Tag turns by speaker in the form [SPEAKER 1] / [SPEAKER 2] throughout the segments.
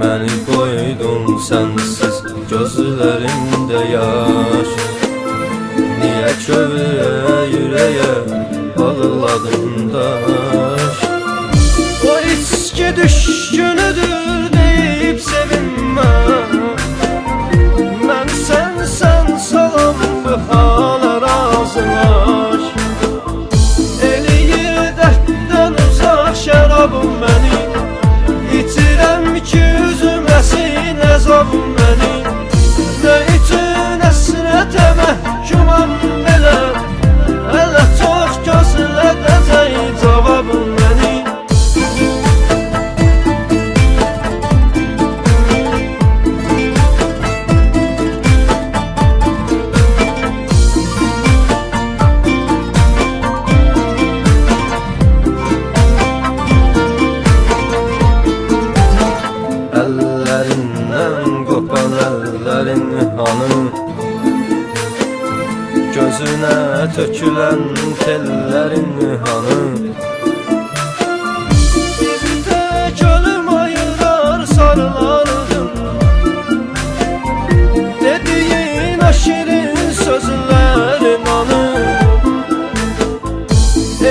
[SPEAKER 1] Məni qoydun sənsiz gözlərimdə yaş. Niyə kövrəyə yüreğe bağladın daş? O içki düşkünüdür deyip sevinmə. Mən sən salam bu hala razılaş. Eləyir dərddən uzaq şərabım məni. İtirəm ki üzüm əsin əzabım məni. Nə üçün əsrətə məhkumam belə? Hələ çox gözlədəcək cavabım məni. Əllərindən qopan əllərin hanı? Gözünə tökülən tellərin hanı? Bizdə gölüm ayırar sarılardım. Dediyin o şirin sözlərin hanı?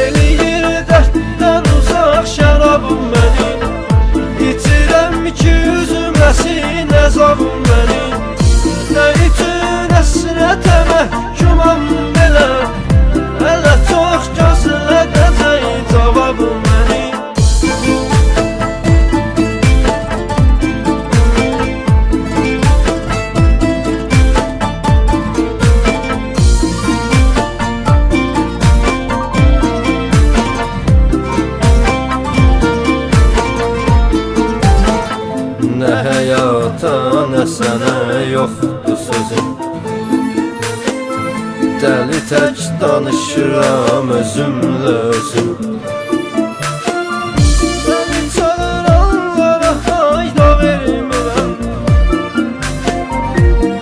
[SPEAKER 1] Eləyir dərddən uzaq şərabım məni. İtirəm ki üzüm əsin əzabım məni. Nə üçün əsrətə məhkumam belə? Hələ çox gözlədəcək cavabım məni. Nə həyata, nə sənə yoxdur sözüm. Dəli tək danışıram özümlə özüm. Məni çağıranlara hayda vermirəm.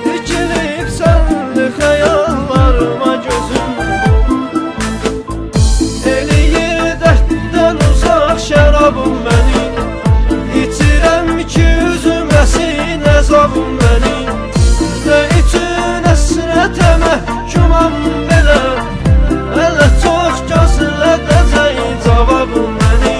[SPEAKER 1] Dikilib sənli xəyallarıma gözüm. Eləyir dərddən uzaq şərabım məni. İtirəm ki üzüm əsin əzabım məni. Nə üçün əsrətə məhkumam belə? Hələ çox gözlədəcək cavabım məni.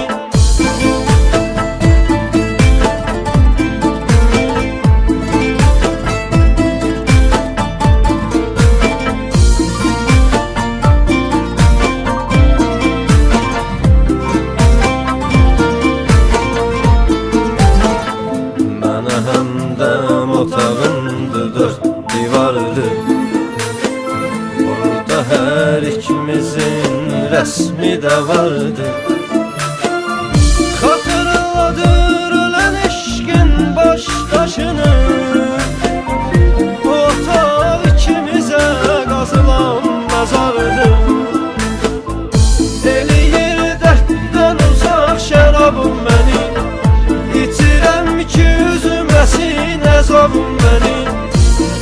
[SPEAKER 1] Mənə həmdəm otağımdır, dörd divardır. Orada hər ikimizin rəsmi də vardır. Xatırladır ölən eşqin başdaşını. Bu otaq ikimizə qazılan məzardır. Eləyir dərddən uzaq şərabım məni. İtirəm ki üzüm əsin əzabım məni.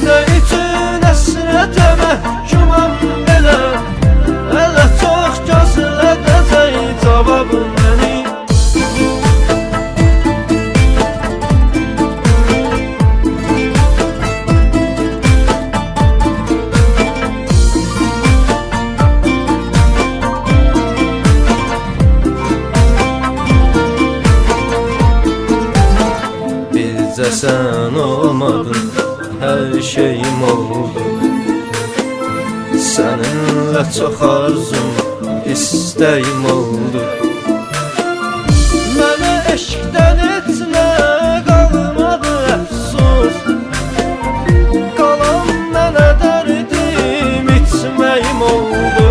[SPEAKER 1] Nə üçün əsrətə məhkumam belə? Hələ çox gözlədəcək cavabım məni. Bizcə sən olmadın, hər şeyim oldu. Səninlə çox arzum, istəyim oldu. Mənə eşqdən etmə qalmadı əfsus. Qalan mənə dərdim içməyim oldu.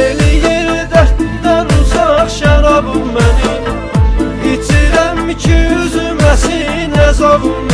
[SPEAKER 1] Eləyir dərddən uzaq şərabım məni. İtirəm ki üzüm əsin əzabım